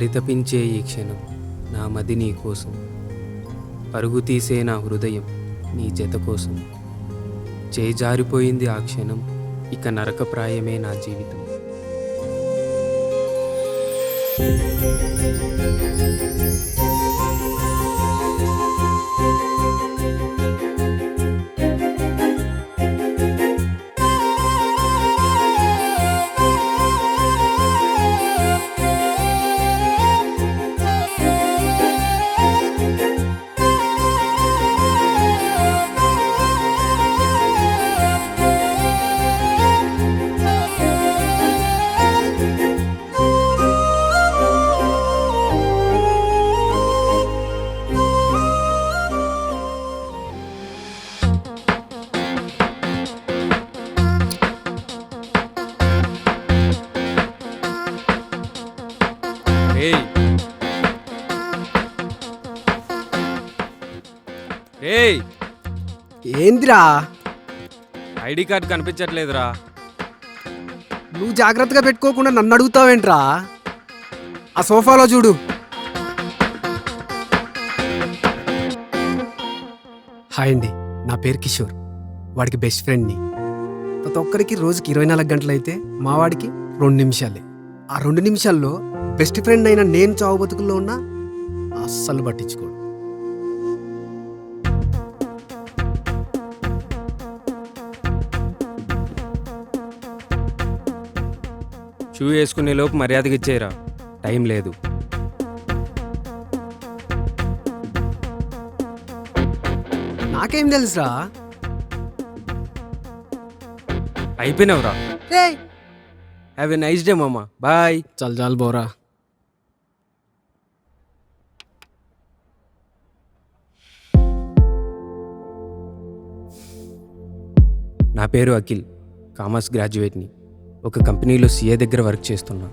పరితపించే ఈ క్షణం నా మది నీ కోసం, పరుగు తీసే నా హృదయం నీ జత కోసం. చేజారిపోయింది ఆ క్షణం, ఇక నరకప్రాయమే నా జీవితం. ఏయ్ ఏయ్, ఏందిరా ఐడి కార్డ్ కనిపించట్లేదురా. నువ్వు జాగ్రత్తగా పెట్టుకోకుండా నన్ను అడుగుతావేంట్రా? ఆ సోఫాలో చూడు. హాయ్ అండి, నా పేరు కిషోర్, వాడికి బెస్ట్ ఫ్రెండ్ని. ప్రతి ఒక్కరికి రోజుకి 24 గంటలు అయితే మా వాడికి 2 నిమిషాలే. ఆ 2 నిమిషాల్లో బెస్ట్ ఫ్రెండ్ అయిన నేను చావు బతుకుల్లో ఉన్నా అస్సలు పట్టించుకోడు. షూ వేసుకునే లోపు మర్యాదగా ఇచ్చేయరా, టైం లేదు. నాకేం తెలుసురా? అయిపోయినావురా. హ్యావ్ ఎ నైస్ డే మామ, బాయ్. చల్ చాలు బోరా. నా పేరు అఖిల్, కామర్స్ గ్రాడ్యుయేట్ని. ఒక కంపెనీలో సిఏ దగ్గర వర్క్ చేస్తున్నా.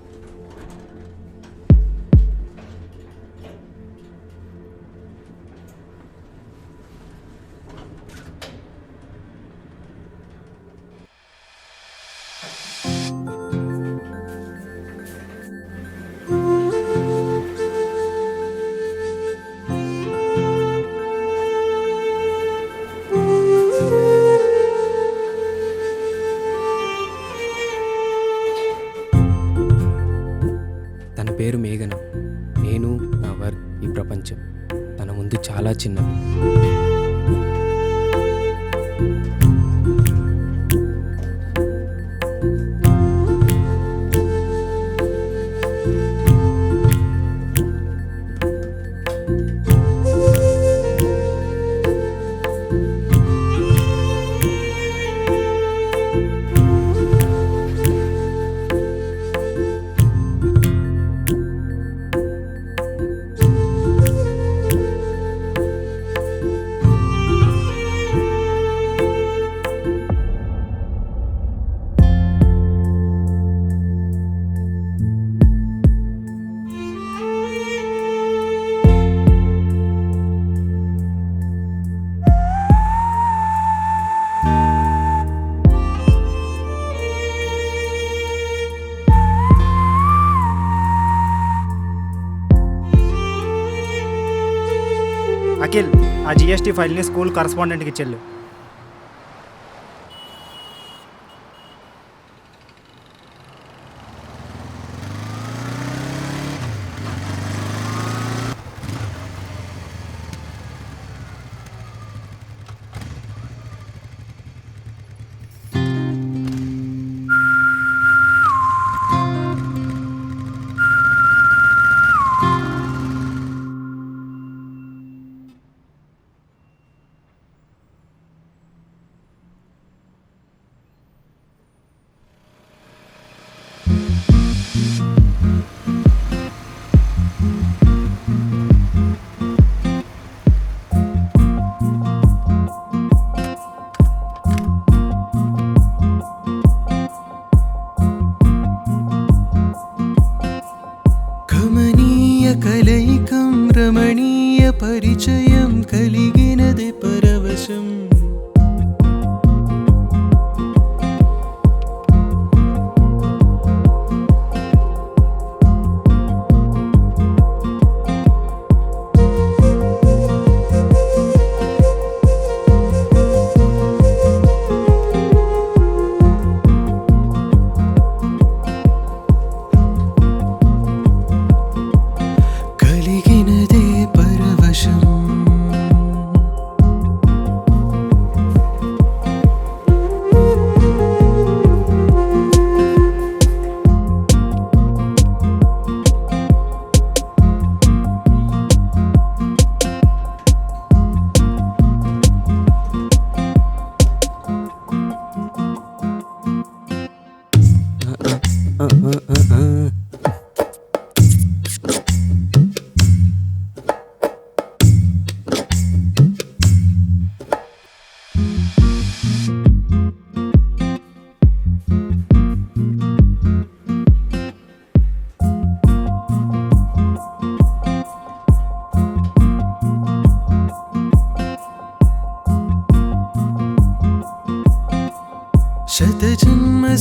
తన పేరు మేఘన. నేను, నా వర్క్, ఈ ప్రపంచం తన ముందు చాలా చిన్నది. అఖిల్, ఆ జిఎస్టీ ఫైల్ని స్కూల్ కరస్పాండెంట్కి ఇచ్చెళ్ళు.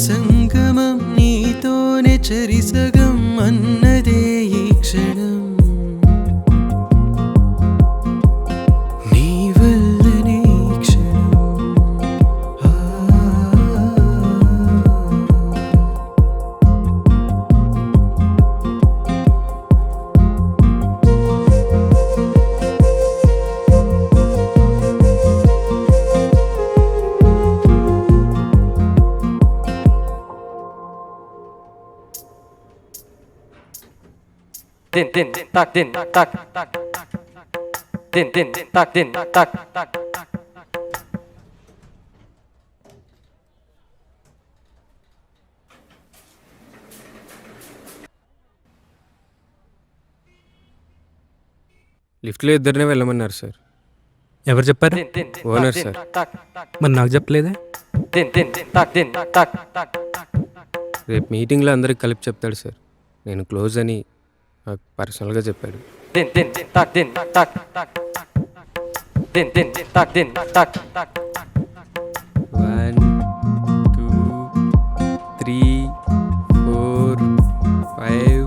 సంగమం నీతోనే చరిసగం అన్నదే ఈ క్షణం నీ వల్లనే ఈ క్షణం ఆ. Din din tak din tak din din tak din tak లిఫ్ట్లో ఇద్దరినే వెళ్ళమన్నారు సార్. ఎవరు చెప్పారు? din din owner sir. మరి నాకు చెప్పలేదే? din din tak din tak రేపు మీటింగ్లో అందరికి కలిపి చెప్తాడు సార్. నేను క్లోజ్ అని నాకు పర్సనల్గా చెప్పాడు. din din tak din tak din din tak din tak 1 2 3 4 5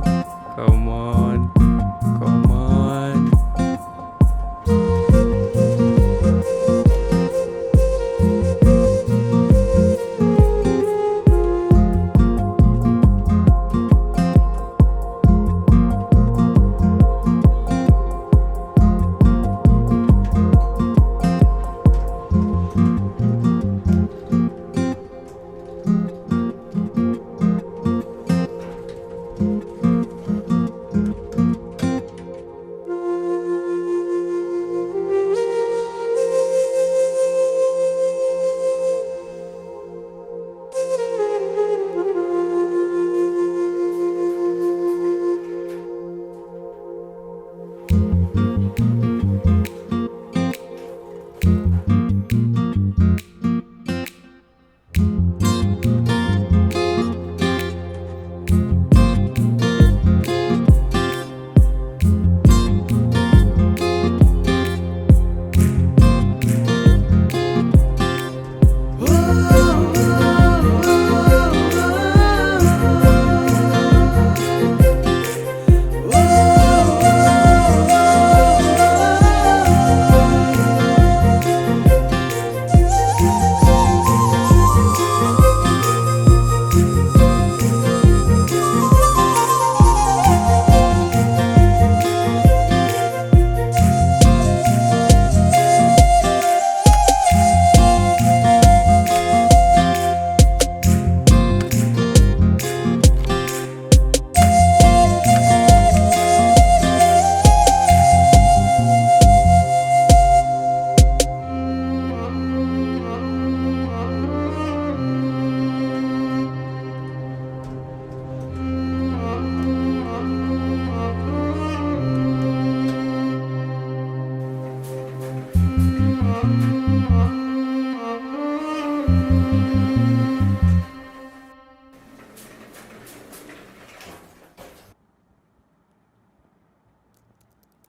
కమాన్ కమాన్.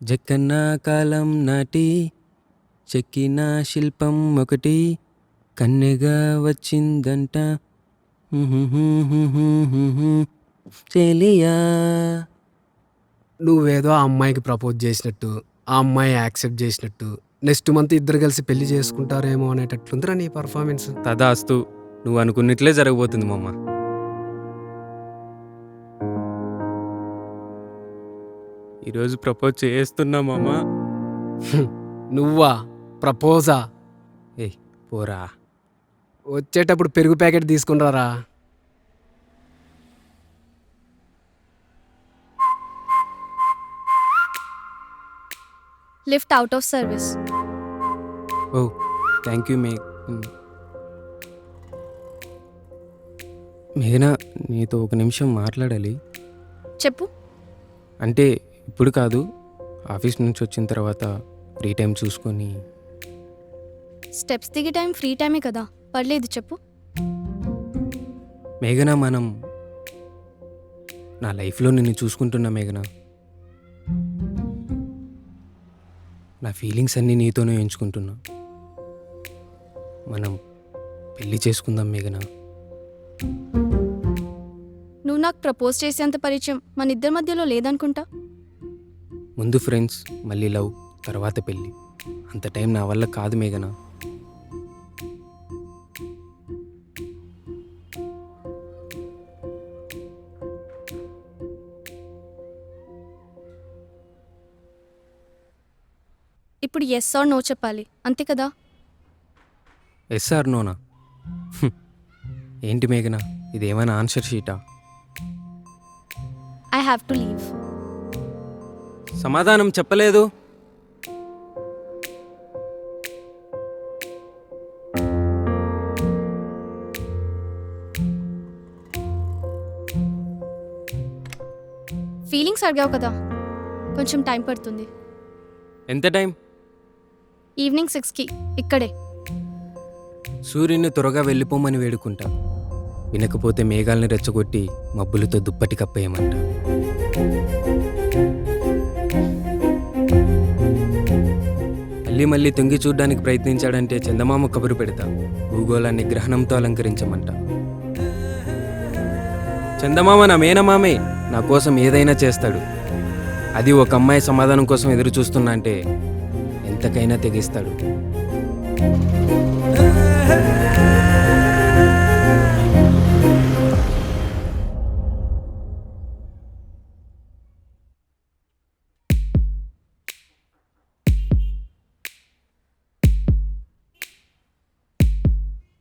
జక్కన్న కాలం నాటి చెక్కిన శిల్పం ఒకటి కన్నెగా వచ్చిందంట చెలియా. నువ్వేదో ఆ అమ్మాయికి ప్రపోజ్ చేసినట్టు, ఆ అమ్మాయి యాక్సెప్ట్ చేసినట్టు, నెక్స్ట్ మంత్ ఇద్దరు కలిసి పెళ్లి చేసుకుంటారేమో అనేటట్లుందిరా నీ పర్ఫార్మెన్స్. తదాస్తు, నువ్వు అనుకున్నట్లే జరగబోతుంది మామ. ఈరోజు ప్రపోజ్ చేస్తున్నా మామ. నువ్వా ప్రపోజా? ఏయ్ పోరా. వచ్చేటప్పుడు పెరుగు ప్యాకెట్ తీసుకునిరారా. Lift out of service. ఓ థ్యాంక్ యూ మేఘనా, నీతో ఒక నిమిషం మాట్లాడాలి. చెప్పు. అంటే ఇప్పుడు కాదు, ఆఫీస్ నుంచి వచ్చిన తర్వాత ఫ్రీ టైం చూసుకొని. స్టెప్స్ దిగే టైం ఫ్రీ టైమే కదా, పర్లేదు చెప్పు. మేఘనా, మనం నా లైఫ్లో నిన్ను చూసుకుంటున్నా మేఘనా. నా ఫీలింగ్స్ అన్నీ నీతోనే ఎంచుకుంటున్నా. మనం పెళ్ళి చేసుకుందాం మేఘనా. నువ్వు నాకు ప్రపోజ్ చేసేంత పరిచయం మన ఇద్దరి మధ్యలో లేదనుకుంటా. ముందు ఫ్రెండ్స్, మళ్ళీ లవ్, తర్వాత పెళ్ళి. అంత టైం నా వల్ల కాదు మేఘనా. ఇప్పుడు ఎస్ ఆర్ నో చెప్పాలి, అంతే కదా? ఎస్ ఆర్ నోనా? ఏంటి మేఘనా, ఇదేమైనా ఆన్సర్ షీటా? I have to leave. సమాధానం చెప్పలేదు. ఫీలింగ్స్ అడిగావు కదా, కొంచెం టైం పడుతుంది. ఎంత టైం? ఈవినింగ్ 6కి ఇక్కడే. సూర్యుని త్వరగా వెళ్ళిపోమని వేడుకుంటా. వినకపోతే మేఘాల్ని రెచ్చగొట్టి మబ్బులతో దుప్పటి కప్పేయమంట. మళ్ళీ మళ్ళీ తొంగి చూడ్డానికి ప్రయత్నించాడంటే చందమామ కబురు పెడతా. భూగోళాన్ని గ్రహణంతో అలంకరించమంట. చందమామ నా మేనమామే, నా కోసం ఏదైనా చేస్తాడు. అది ఒక అమ్మాయి సమాధానం కోసం ఎదురు చూస్తున్నా అంటే ఎంతకైనా తెగిస్తాడు.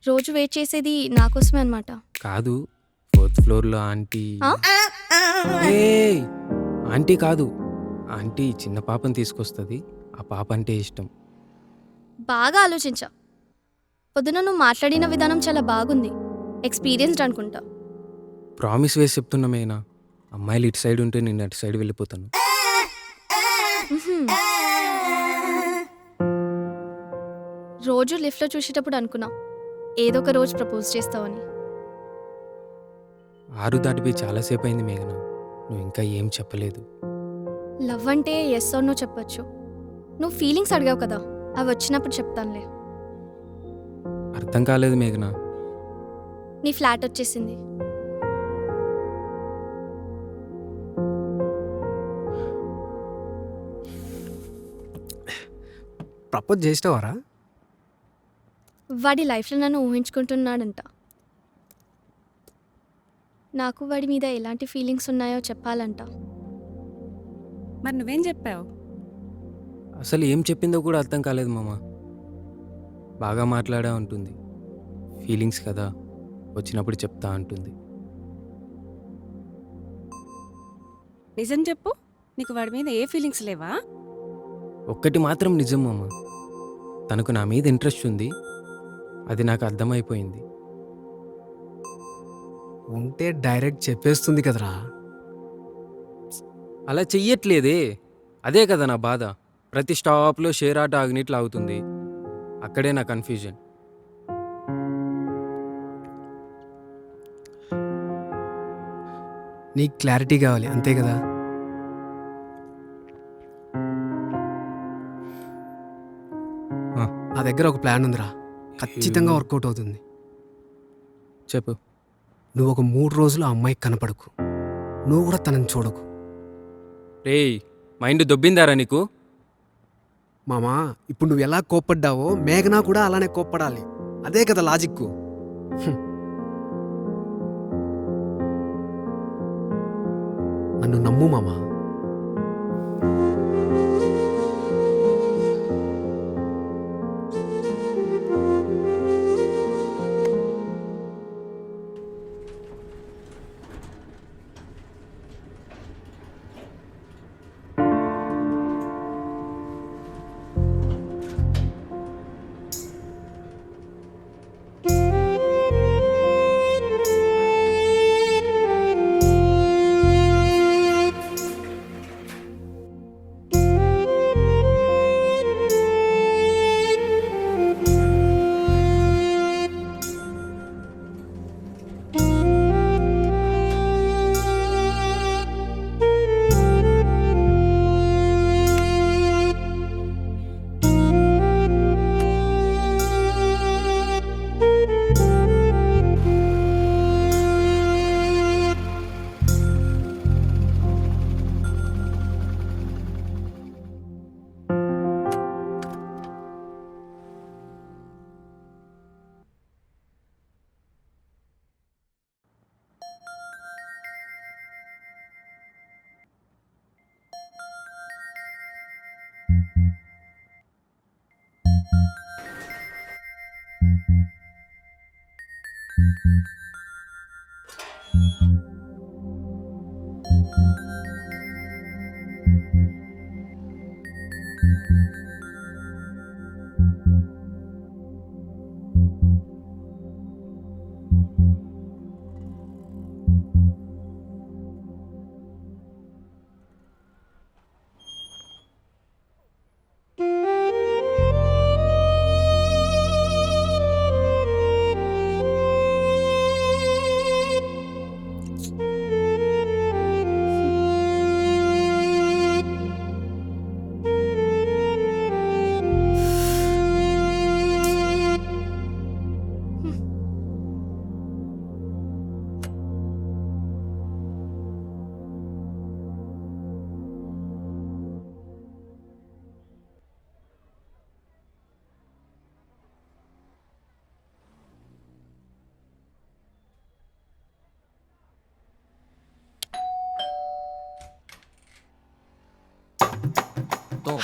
రోజు వెయిట్ చేసేది నా కోసమే అనమాట. కాదు, 4th ఫ్లోర్లో ఆంటీ. ఆ? ఏయ్, ఆంటీ కాదు. ఆంటీ చిన్న పాపని తీసుకొస్తుంది. ఆ పాప అంటే ఇష్టం. బాగా ఆలోచించా. పొద్దున నువ్వు మాట్లాడిన విధానం చాలా బాగుంది. ఎక్స్పీరియన్స్డ్ అనుకుంటా. ప్రామిస్ వేసి చెప్తున్నామేనా, అమ్మాయిలు ఇటు సైడ్ ఉంటే నేను అటు సైడ్ వెళ్ళిపోతాను. రోజు లిఫ్ట్లో చూసేటప్పుడు అనుకున్నా ఏదో ఒక రోజు ప్రపోజ్ చేస్తావని. 6 దాటిపోయి చాలాసేపు అయింది మేఘన, నువ్వు ఇంకా ఏం చెప్పలేదు. లవ్ అంటే ఎస్ ఆర్ నో చెప్పొచ్చు. నువ్వు ఫీలింగ్స్ అడిగావు కదా, అవి వచ్చినప్పుడు చెప్తానులే. అర్థం కాలేదు మేఘన. నీ ఫ్లాట్ వచ్చేసింది. ప్రపోజ్ చేసినవారా? వాడి లైఫ్లో నన్ను ఊహించుకుంటున్నాడంట. నాకు వాడి మీద ఎలాంటి ఫీలింగ్స్ ఉన్నాయో చెప్పాలంట. మరి నువ్వేం చెప్పావు? అసలు ఏం చెప్పిందో కూడా అర్థం కాలేదు మామ. బాగా మాట్లాడా ఉంటుంది. ఫీలింగ్స్ కదా, వచ్చినప్పుడు చెప్తా అంటుంది. నిజం చెప్పు, నీకు వాడి మీద ఏ ఫీలింగ్స్ లేవా? ఒక్కటి మాత్రం నిజం మామ, తనకు నా మీద ఇంట్రెస్ట్ ఉంది. అది నాకు అర్థమైపోయింది. ఉంటే డైరెక్ట్ చెప్పేస్తుంది కదరా. అలా చెయ్యట్లేదే, అదే కదా నా బాధ. ప్రతి స్టాప్లో షేర్ ఆట ఆగినట్లు అవుతుంది. అక్కడే నా కన్ఫ్యూజన్. నీకు క్లారిటీ కావాలి, అంతే కదా? నా దగ్గర ఒక ప్లాన్ ఉందిరా, ఖచ్చితంగా వర్కౌట్ అవుతుంది. చెప్పు. నువ్వు ఒక 3 రోజులు ఆ అమ్మాయికి కనపడకు. నువ్వు కూడా తనని చూడకు. రేయ్, మైండ్ దొబ్బిందారా నీకు? మామా, ఇప్పుడు నువ్వు ఎలా కోప్పడ్డావో మేఘనా కూడా అలానే కోప్పడాలి. అదే కదా లాజిక్కు. నన్ను నమ్ము మామా.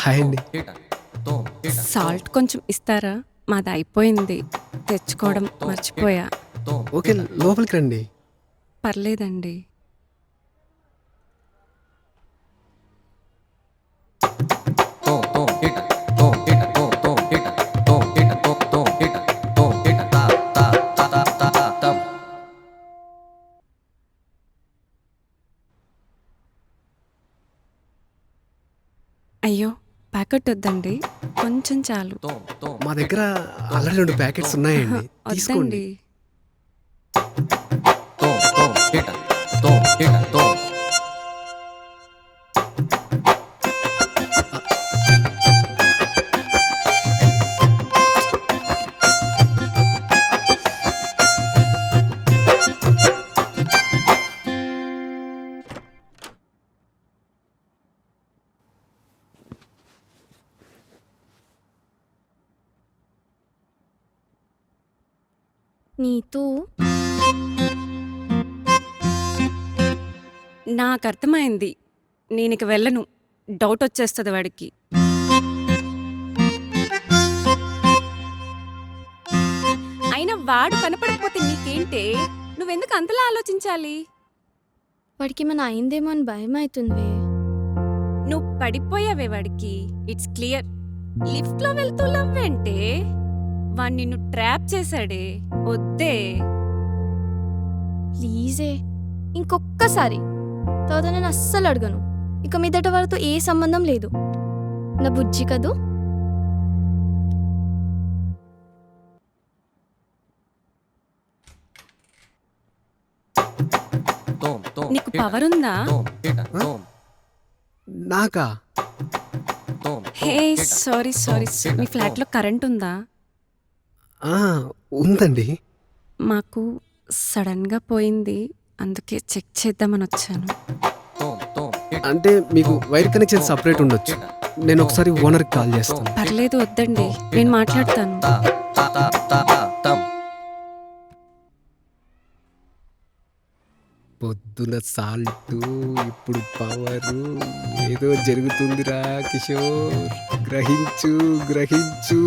హాయ్ అండి. సాల్ట్ కొంచెం ఇస్తారా? మాది అయిపోయింది, తెచ్చుకోవడం మర్చిపోయా. ఓకే, లోపలికి రండి. పర్లేదండి. అయ్యో, ప్యాకెట్ వద్దండి, కొంచెం చాలు. మా దగ్గర ఆల్రెడీ 2 ప్యాకెట్స్ ఉన్నాయండి, తీసుకోండి. వద్దండి. నీతూ నాకు అర్థమైంది, నేను ఇక వెళ్ళను. డౌట్ వచ్చేస్తుంది వాడికి. అయినా వాడు కనపడకపోతే నీకేంటే? నువ్వెందుకు అంతలా ఆలోచించాలి? వాడికి మన అయిందేమో అని భయం అవుతుంది. నువ్వు పడిపోయావే వాడికి. It's clear. లిఫ్ట్ లో వెళ్తూ లవ్వేంటే? వాడు నిన్ను ట్రాప్ చేశాడే. వద్దే. ప్లీజే, ఇంకొక్కసారి. తర్వాత నేను అస్సలు అడగను. ఇక మీదట వాళ్ళతో ఏ సంబంధం లేదు. నా బుజ్జి కదూ. నీకు పవర్ ఉందా? నాకా? హే, సారీ సారీ. మీ ఫ్లాట్ లో కరెంట్ ఉందా? ఆ, ఉందండి. మాకు సడన్ గా పోయింది, అందుకే చెక్ చేద్దామని వచ్చాను. అంటే మీకు వైర్ కనెక్షన్ సపరేట్ ఉండొచ్చు. నేను ఒకసారి ఓనర్కి కాల్ చేస్తాను. పర్లేదు, వద్దండి, నేను మాట్లాడతాను. పొద్దున సాల్ట్, ఇప్పుడు పవరు. ఏదో జరుగుతుందిరా కిషోర్, గ్రహించు గ్రహించు.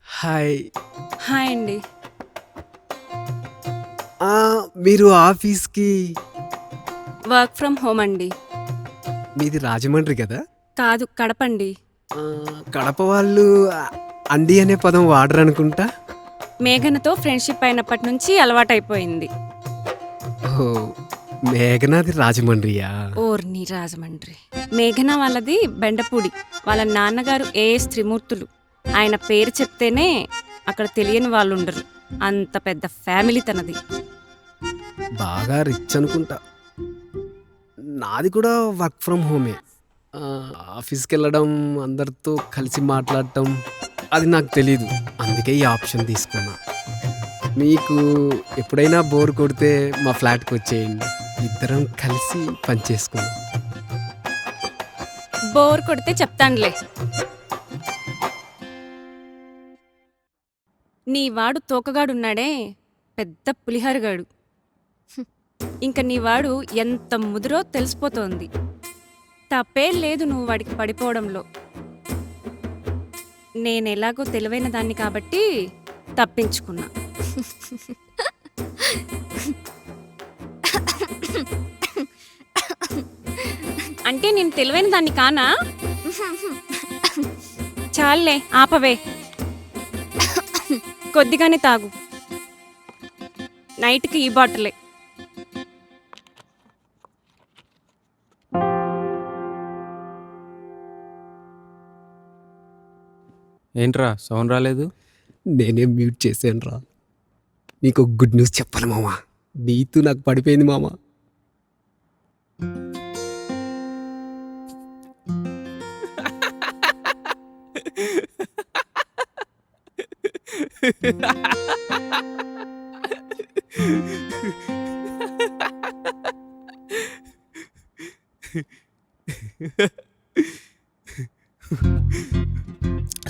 హాయ్. హాయ్ అండి. మీరు ఆఫీస్కి? వర్క్ ఫ్రమ్ హోమ్ అండి. మీది రాజమండ్రి కదా? కాదు, కడపండి. కడప వాళ్ళు అండి అనే పదం వాడరు అనుకుంటా. మేఘనతో ఫ్రెండ్షిప్ అయినప్పటి నుంచి అలవాటైపోయింది. ఓ, మేఘనాది రాజమండ్రియా? ఓర్ని రాజమండ్రి. మేఘన వాళ్ళది బెండపూడి. వాళ్ళ నాన్నగారు ఏఎస్ త్రిమూర్తులు. ఆయన పేరు చెప్తేనే అక్కడ తెలియని వాళ్ళు ఉండరు. అంత పెద్ద ఫ్యామిలీ తనది. బాగా రిచ్ అనుకుంటా. నాది కూడా వర్క్ ఫ్రమ్ హోమే. ఆఫీస్కి వెళ్ళడం, అందరితో కలిసి మాట్లాడటం అది నాకు తెలీదు. అందుకే ఈ ఆప్షన్ తీసుకున్నా. మీకు ఎప్పుడైనా బోర్ కొడితే మా ఫ్లాట్కి వచ్చేయండి, ఇద్దరం కలిసి పనిచేసుకుందాం. బోర్ కొడితే చెప్తానులే. నీ వాడు తోకగాడున్నాడే, పెద్ద పులిహోరగాడు. ఇంక నీ వాడు ఎంత ముదురో తెలిసిపోతోంది. తప్పే లేదు నువ్వు వాడికి పడిపోవడంలో. నేనెలాగో తెలివైన దాన్ని కాబట్టి తప్పించుకున్నా. అంటే నేను తెలివైన దాన్ని కానా? చాలే ఆపవే, కొద్దిగానే తాగు. నైట్కి ఈ బాటిలే. ఏంట్రా సౌండ్ రాలేదు? నేనేం మ్యూట్ చేశాను రా. నీకు ఒక గుడ్ న్యూస్ చెప్పాలి మామ. నీతు నాకు పడిపోయింది మామ.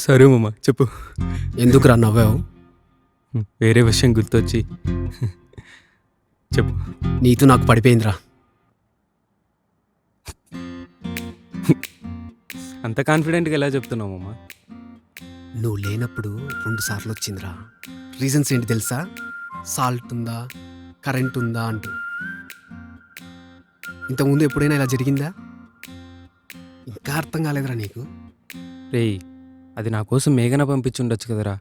సరే మామ చెప్పు. ఎందుకురా నవ్వావు? వేరే విషయం గుర్తొచ్చి చెప్పు. నీతు నాకు పడిపోయిందిరా. అంత కాన్ఫిడెంట్గా ఎలా చెప్తున్నావు మామ? నువ్వు లేనప్పుడు 2 సార్లు వచ్చిందిరా. రీజన్స్ ఏంటి తెలుసా? సాల్ట్ ఉందా, కరెంట్ ఉందా అంటూ. ఇంతకుముందు ఎప్పుడైనా ఇలా జరిగిందా? ఇంకా అర్థం కాలేదురా నీకు? రేయ్, అది నా కోసం మేఘన పంపించుండొచ్చు కదరా.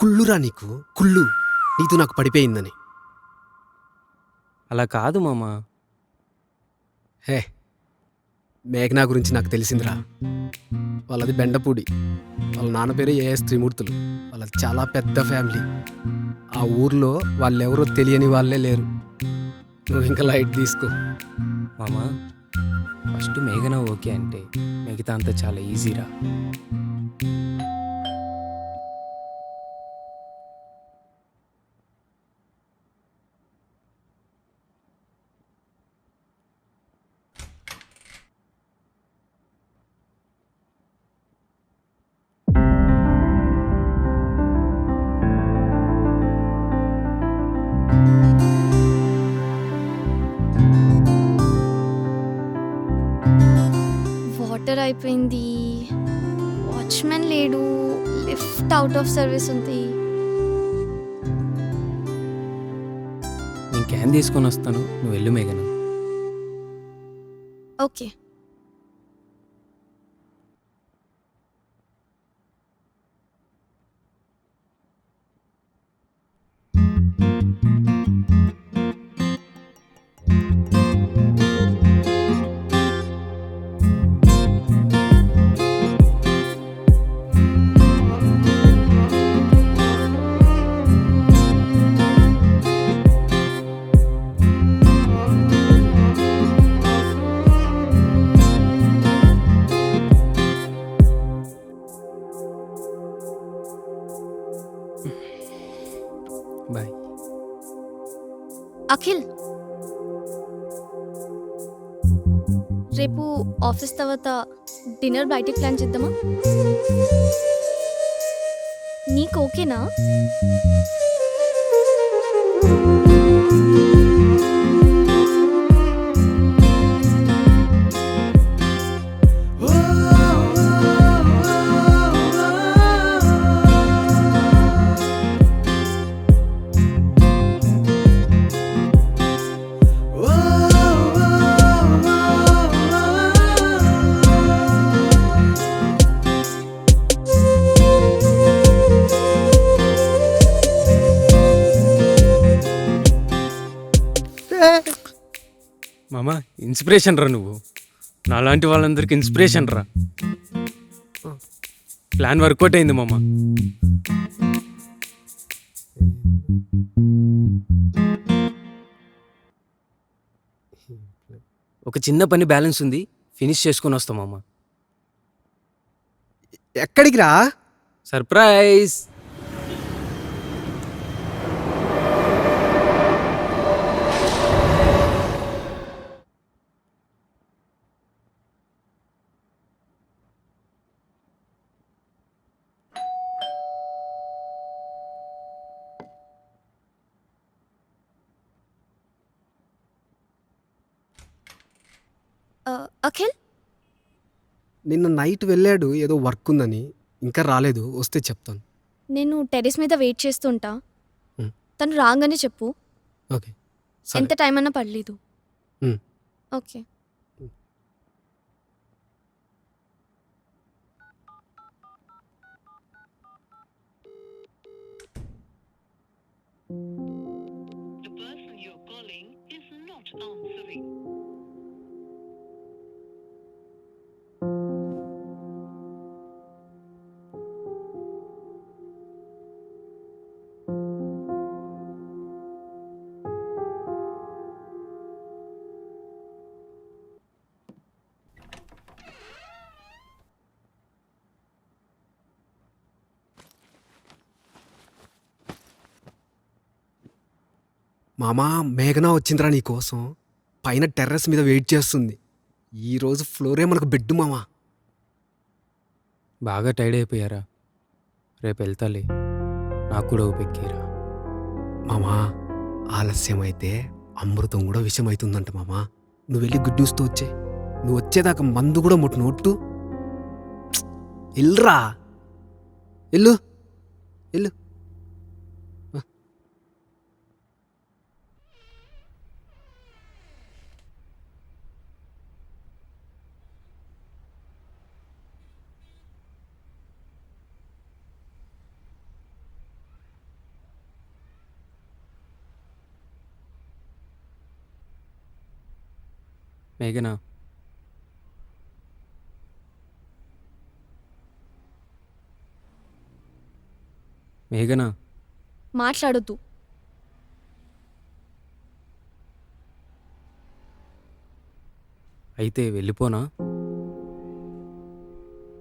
కుళ్ళురా నీకు, కుళ్ళు. నీతు నాకు పడిపోయిందని. అలా కాదు మామ. హే, మేఘనా గురించి నాకు తెలిసిందిరా. వాళ్ళది బెండపూడి. వాళ్ళ నాన్న పేరు ఏఎస్ త్రిమూర్తులు. వాళ్ళది చాలా పెద్ద ఫ్యామిలీ. ఆ ఊర్లో వాళ్ళెవరో తెలియని వాళ్ళే లేరు. నువ్వు ఇంకా లైట్ తీసుకో మామ. ఫస్ట్ మేఘన ఓకే అంటే మిగతా అంతా చాలా ఈజీరా. వాటర్ అయిపోయింది, వాచ్మెన్ లేడు, లిఫ్ట్ అవుట్ ఆఫ్ సర్వీస్ ఉంది. నేను క్యాన్ తీసుకొని వస్తాను, నువ్వు వెళ్ళు మేఘన. ఓకే. బాయ్. అఖిల్, రేపు ఆఫీస్ తర్వాత డిన్నర్ బయటికి ప్లాన్ చేద్దామా? నీకు ఓకేనా? మామ ఇన్స్పిరేషన్ రా నువ్వు. నాలాంటి వాళ్ళందరికీ ఇన్స్పిరేషన్ రా. ప్లాన్ వర్కౌట్ అయింది మామ. ఒక చిన్న పని బ్యాలెన్స్ ఉంది, ఫినిష్ చేసుకొని వస్తాం మామ. ఎక్కడికి రా? సర్ప్రైజ్. అఖిల్, నిన్న నైట్ వెళ్ళాడు, ఏదో వర్క్ ఉందని. ఇంకా రాలేదు, వస్తే చెప్తాను. నేను టెర్రస్ మీద వెయిట్ చేస్తుంటా. హ్మ్. తను రాగానే చెప్పు. ఓకే ఎంత టైం అన్నా పర్లేదు. హ్మ్. Okay. The person you're calling is not answering. మామా, మేఘనా వచ్చిందిరా నీ కోసం. పైన టెర్రస్ మీద వెయిట్ చేస్తుంది. ఈరోజు ఫ్లోరే మనకు బెడ్ మామా. బాగా టైర్డ్ అయిపోయారా? రేపు వెళ్తాలే, నాకు కూడా ఓపెక్కిరా. మామా, ఆలస్యం అయితే అమృతం కూడా విషయం అవుతుందంట మామా. నువ్వు వెళ్ళి గుడ్ న్యూస్తో వచ్చే. నువ్వు వచ్చేదాకా మందు కూడా ముట్టు నోట్టు. ఎల్లురా, ఎల్లు ఎల్లు. మేఘనా, మేఘనా, మాట్లాడొద్దు. అయితే వెళ్ళిపోనా?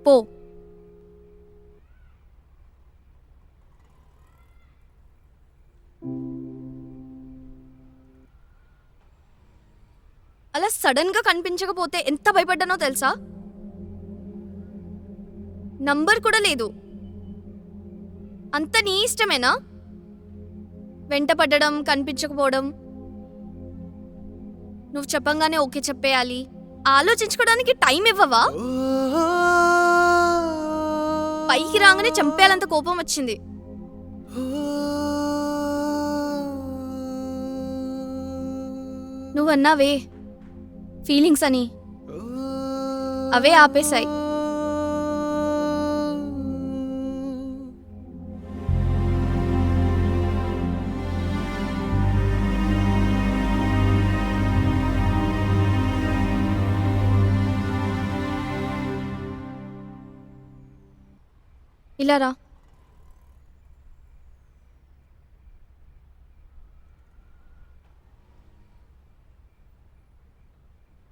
పో. అలా సడన్ గా కనిపించకపోతే ఎంత భయపడ్డానో తెలుసా? నంబర్ కూడా లేదు. అంత నీ ఇష్టమేనా? వెంట పడ్డడం, కనిపించకపోవడం. నువ్వు చెప్పంగానే ఓకే చెప్పేయాలి. ఆలోచించుకోవడానికి టైం ఇవ్వవా? పైకి రాగానే చంపేయాలంత కోపం వచ్చింది. నువ్వన్నావే ఫీలింగ్స్ అని, అవే ఆపేశాయి. ఇలా రా.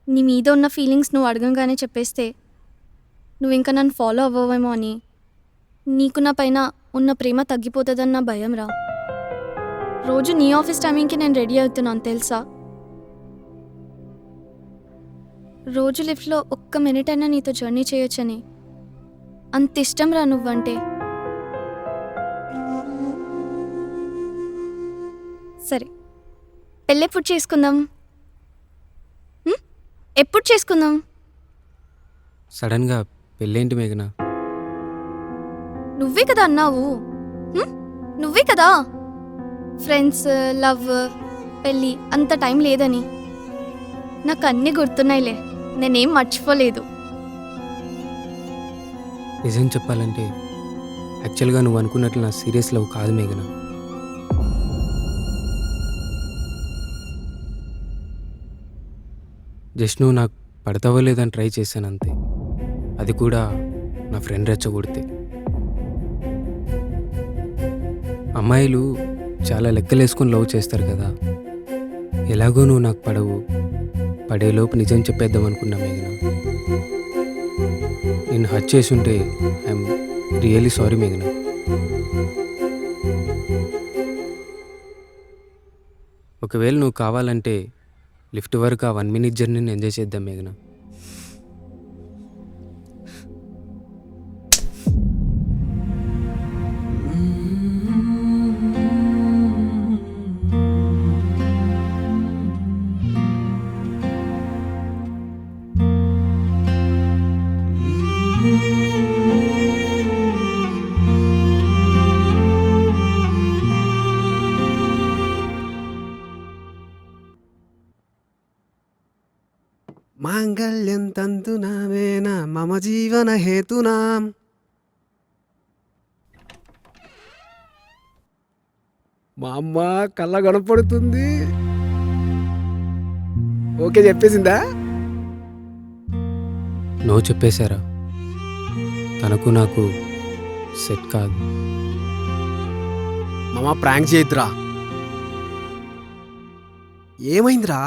నీ మీద ఉన్న ఫీలింగ్స్ నువ్వు అడగంగానే చెప్పేస్తే నువ్వు ఇంకా నన్ను ఫాలో అవ్వవేమో అని, నీకు నా పైన ఉన్న ప్రేమ తగ్గిపోతుందన్న భయం రా. రోజు నీ ఆఫీస్ టైమింగ్కి నేను రెడీ అవుతున్నాను తెలుసా? రోజు లిఫ్ట్లో ఒక్క మినిట్ అయినా నీతో జర్నీ చేయొచ్చని అంత ఇష్టం రా నువ్వంటే. సరే, పెళ్ళెప్పుడు చేసుకుందాం? ఎప్పుడు చేసుకుందాం? సడన్గా పెళ్ళేంటి మేఘనా? నువ్వే కదా అన్నావు. నువ్వే కదా ఫ్రెండ్స్, లవ్, పెళ్ళి అంత టైం లేదని. నాకు అన్నీ గుర్తున్నాయిలే, నేనేం మర్చిపోలేదు. నిజం చెప్పాలంటే యాక్చువల్గా నువ్వు అనుకున్నట్లు నా సీరియస్ లవ్ కాదు మేఘనా. జస్ట్ నువ్వు నాకు పడతావో లేదని ట్రై చేశాను అంతే. అది కూడా నా ఫ్రెండ్ రెచ్చగొడితే. అమ్మాయిలు చాలా లెక్కలేసుకొని లవ్ చేస్తారు కదా. ఎలాగో నువ్వు నాకు పడవు, పడేలోపు నిజం చెప్పేద్దాం అనుకున్నా మేఘన. నేను హర్ట్ చేసి ఉంటే ఐఎమ్ రియల్లీ సారీ మేఘన. ఒకవేళ నువ్వు కావాలంటే లిఫ్ట్ వరకు ఆ 1 minute జర్నీని ఎంజాయ్ చేద్దాం మేఘన. మాంగళ్యం తంతునామేన మమ జీవన హేతునాం. మా అమ్మ కళ్ళ కనపడుతుంది. ఓకే చెప్పేసిందా? నువ్వు చెప్పేశారా? తనకు నాకు సెట్ కాదు. మామ ప్రాంక్ చేయొద్దురా. ఏమైందిరా?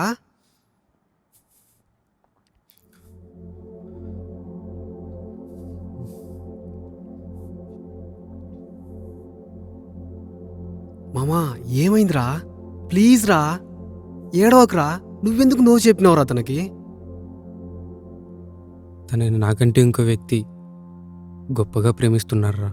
మామా ఏమైందిరా? ప్లీజ్ రా, ఏడవకరా. నువ్వెందుకు నో చెప్పినవరా అతనికి? తనని నాకంటే ఇంకో వ్యక్తి గొప్పగా ప్రేమిస్తున్నారా?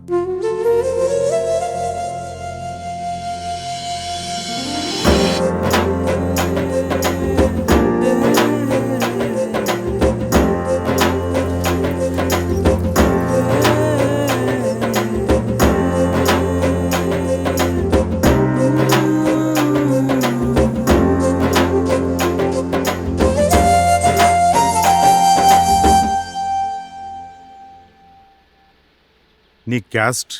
నీ క్యాస్ట్,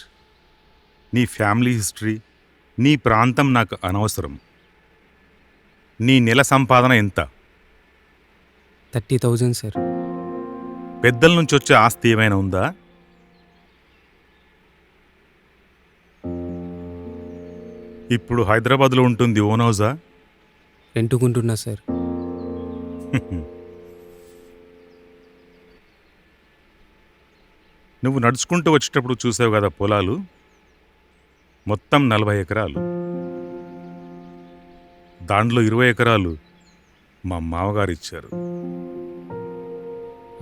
నీ ఫ్యామిలీ హిస్టరీ, నీ ప్రాంతం నాకు అనవసరం. నీ నెల సంపాదన ఎంత? 30,000 సార్. పెద్దల నుంచి వచ్చే ఆస్తి ఏమైనా ఉందా? ఇప్పుడు హైదరాబాద్లో ఉంటుంది, ఓన్ హౌజా? రెంటుకుంటున్నా సార్. నువ్వు నడుచుకుంటూ వచ్చేటప్పుడు చూసావు కదా పొలాలు, మొత్తం 40 ఎకరాలు. దాంట్లో 20 ఎకరాలు మా మామగారు ఇచ్చారు.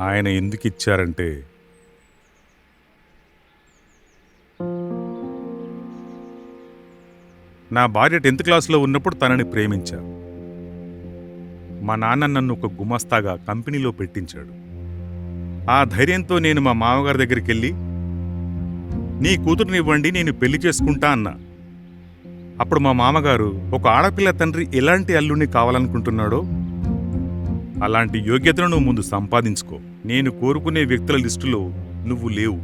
ఆయన ఎందుకు ఇచ్చారంటే, నా భార్య 10th క్లాస్లో ఉన్నప్పుడు తనని ప్రేమించా. మా నాన్న నన్ను ఒక గుమస్తాగా కంపెనీలో పెట్టించాడు. ఆ ధైర్యంతో నేను మా మామగారి దగ్గరికి వెళ్ళి, నీ కూతురునివ్వండి, నేను పెళ్లి చేసుకుంటా అన్నా. అప్పుడు మా మామగారు, ఒక ఆడపిల్ల తండ్రి ఎలాంటి అల్లుడిని కావాలనుకుంటున్నాడో అలాంటి యోగ్యతను నువ్వు ముందు సంపాదించుకో, నేను కోరుకునే వ్యక్తుల లిస్టులో నువ్వు లేవు.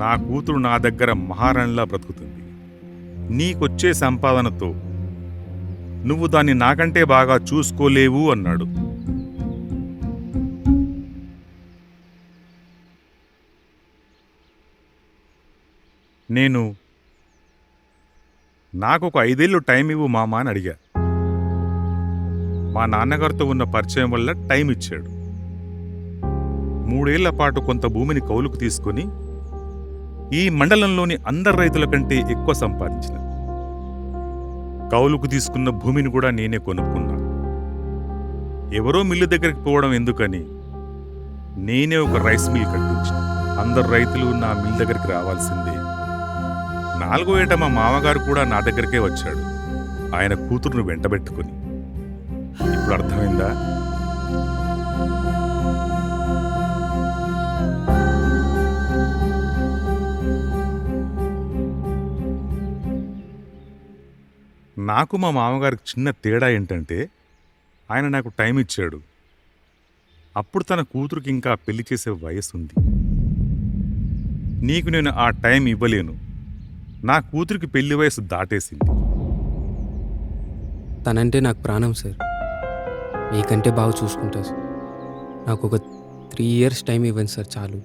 నా కూతురు నా దగ్గర మహారాణిలా బ్రతుకుతుంది. నీకొచ్చే సంపాదనతో నువ్వు దాన్ని నాకంటే బాగా చూసుకోలేవు అన్నాడు. నేను నాకు ఒక 5 ఏళ్ళు టైం ఇవ్వు మామా అని అడిగా. మా నాన్నగారితో ఉన్న పరిచయం వల్ల టైం ఇచ్చాడు. 3 ఏళ్ల పాటు కొంత భూమిని కౌలుకు తీసుకొని ఈ మండలంలోని అందరు రైతుల కంటే ఎక్కువ సంపాదించిన. కౌలుకు తీసుకున్న భూమిని కూడా నేనే కొనుక్కున్నా. ఎవరో మిల్లు దగ్గరికి పోవడం ఎందుకని నేనే ఒక రైస్ మిల్ కట్టించిన. అందరు రైతులు నా మిల్ దగ్గరికి రావాల్సిందే. 4వ ఏట మా మామగారు కూడా నా దగ్గరికే వచ్చాడు, ఆయన కూతురును వెంటబెట్టుకుని. ఇప్పుడు అర్థమైందా? నాకు మా మామగారికి చిన్న తేడా ఏంటంటే, ఆయన నాకు టైం ఇచ్చాడు. అప్పుడు తన కూతురికి ఇంకా పెళ్లి చేసే వయసు ఉంది. నీకు నేను ఆ టైం ఇవ్వలేను. నా కూతురికి పెళ్లి వయసు దాటేసింది. తనంటే నాకు ప్రాణం సార్. మీకంటే బాగా చూసుకుంటా సార్. నాకు ఒక 3 ఇయర్స్ టైం ఇవ్వండి సార్ చాలు.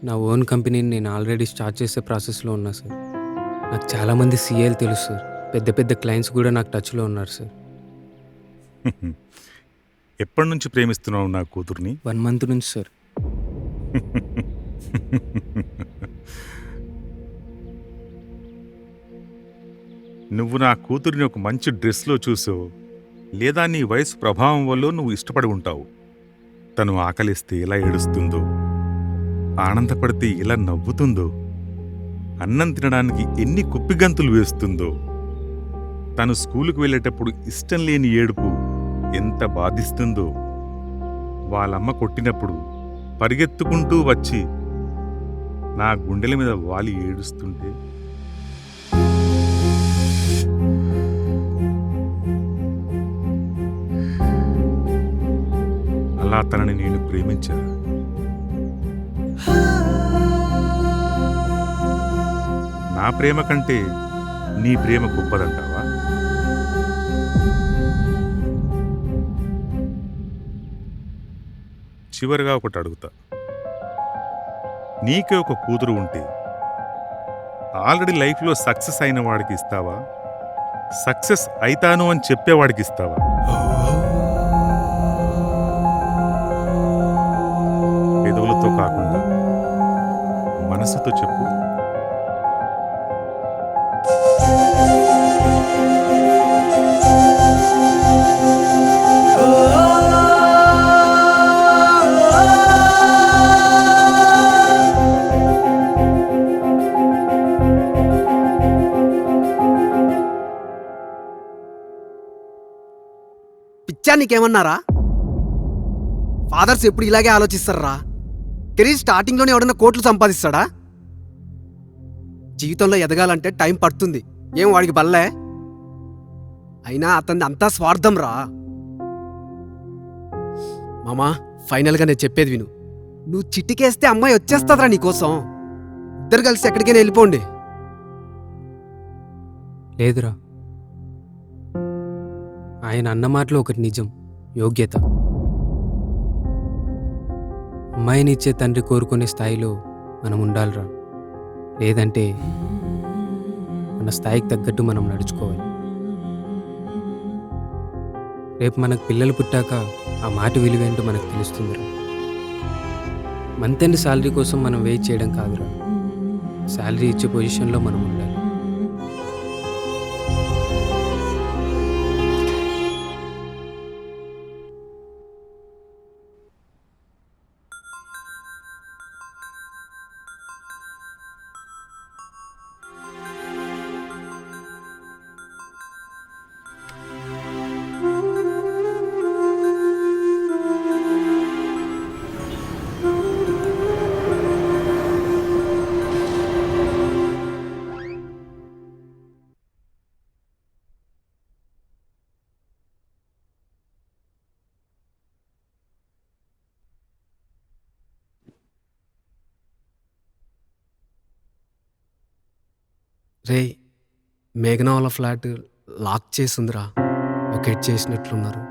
నా ఓన్ కంపెనీని నేను ఆల్రెడీ స్టార్ట్ చేసే ప్రాసెస్లో ఉన్నా సార్. నాకు చాలామంది సీఏలు తెలుసు సార్. పెద్ద పెద్ద క్లయింట్స్ కూడా నాకు టచ్లో ఉన్నారు సార్. ఎప్పటి నుంచి ప్రేమిస్తున్నావు నా కూతుర్ని? 1 మంత్ నుంచి సార్. నువ్వు నా కూతురిని ఒక మంచి డ్రెస్లో చూసో లేదా నీ వయసు ప్రభావం వల్ల నువ్వు ఇష్టపడి ఉంటావు. తను ఆకలిస్తే ఎలా ఏడుస్తుందో, ఆనందపడితే ఎలా నవ్వుతుందో, అన్నం తినడానికి ఎన్ని కుప్పిగంతులు వేస్తుందో, తను స్కూలుకు వెళ్ళేటప్పుడు ఇష్టం లేని ఏడుపు ఎంత బాధిస్తుందో, వాళ్ళమ్మ కొట్టినప్పుడు పరిగెత్తుకుంటూ వచ్చి నా గుండెల మీద వాలి ఏడుస్తుంటే అలా తనని నేను ప్రేమించాను. నా ప్రేమ కంటే నీ ప్రేమ గొప్పదంటావా? చివరిగా ఒకటి అడుగుతా. నీకే ఒక కూతురు ఉంటే ఆల్రెడీ లైఫ్లో సక్సెస్ అయిన వాడికి ఇస్తావా, సక్సెస్ అయితాను అని చెప్పేవాడికి ఇస్తావా? పెదవులతో కాకుండా మనసుతో చెప్పు. పిచ్చా నీకేమన్నారా? ఫాదర్స్ ఎప్పుడు ఇలాగే ఆలోచిస్తారా? కెరీర్ స్టార్టింగ్లోనే ఎవడన్నా కోట్లు సంపాదిస్తాడా? జీవితంలో ఎదగాలంటే టైం పడుతుంది. ఏం వాడికి బల్లే? అయినా అతన్ని అంతా స్వార్థం రా. మామా, ఫైనల్గా నేను చెప్పేది విను. నువ్వు చిటికేస్తే అమ్మాయి వచ్చేస్తుందిరా నీకోసం. ఇద్దరు కలిసి ఎక్కడికైనా వెళ్ళిపోండి. లేదురా, ఆయన అన్న మాటలో ఒకటి నిజం, యోగ్యత. అమ్మాయిని ఇచ్చే తండ్రి కోరుకునే స్థాయిలో మనం ఉండాలిరా. లేదంటే మన స్థాయికి తగ్గట్టు మనం నడుచుకోవాలి. రేపు మనకు పిల్లలు పుట్టాక ఆ మాట విలువేంటో మనకు తెలుస్తుందిరా. మంత్ ఎండ్ శాలరీ కోసం మనం వెయిట్ చేయడం కాదురా, శాలరీ ఇచ్చే పొజిషన్లో మనం ఉండాలి. రే, మేఘనా వాళ్ళ ఫ్లాట్ లాక్ చేసిందిరా. ఒకేట్ చేసినట్లున్నారు.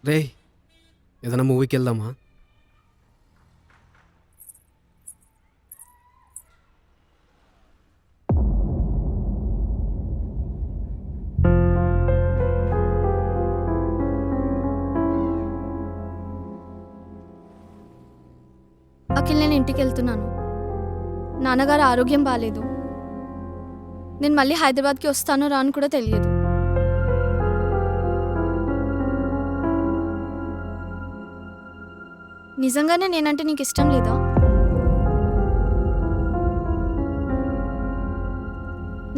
రే, ఏదైనా మూవీకి వెళ్దామా? అఖిల్ నేను ఇంటికి వెళ్తున్నాను. నాన్నగారు ఆరోగ్యం బాగాలేదు. నేను మళ్ళీ హైదరాబాద్కి వస్తానో రాను కూడా తెలియదు. నిజంగానే నేనంటే నీకు ఇష్టం లేదా?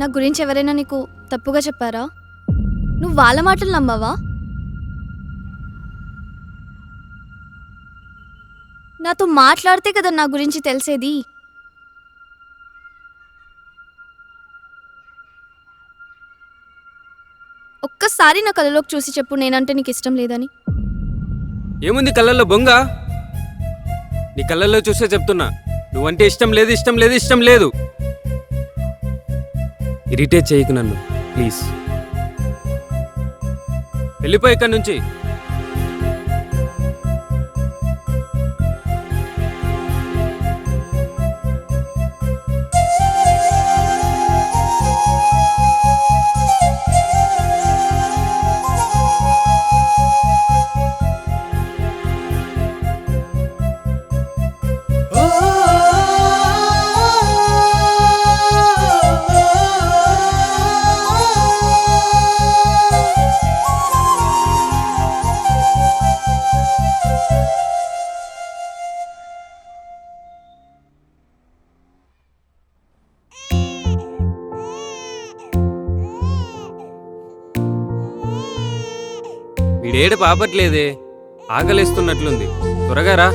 నా గురించి ఎవరైనా నీకు తప్పుగా చెప్పారా? నువ్వు వాళ్ళ మాటలు నమ్మవా? నాతో మాట్లాడితే కదా నా గురించి తెలిసేది. ఒక్కసారి నా కళ్ళలోకి చూసి చెప్పు నేనంటే నీకు ఇష్టం లేదని. ఏముంది కళ్ళల్లో బొంగ? నీ కళ్ళల్లో చూసే చెప్తున్నా, నువ్వంటే ఇష్టం లేదు, ఇష్టం లేదు, ఇష్టం లేదు. ఇరిటేట్ చేయకు నన్ను ప్లీజ్. వెళ్ళిపో ఇక్కడి నుంచి. వీడేడు పాపట్లేదే, ఆకలేస్తున్నట్లుంది. త్వరగా రా.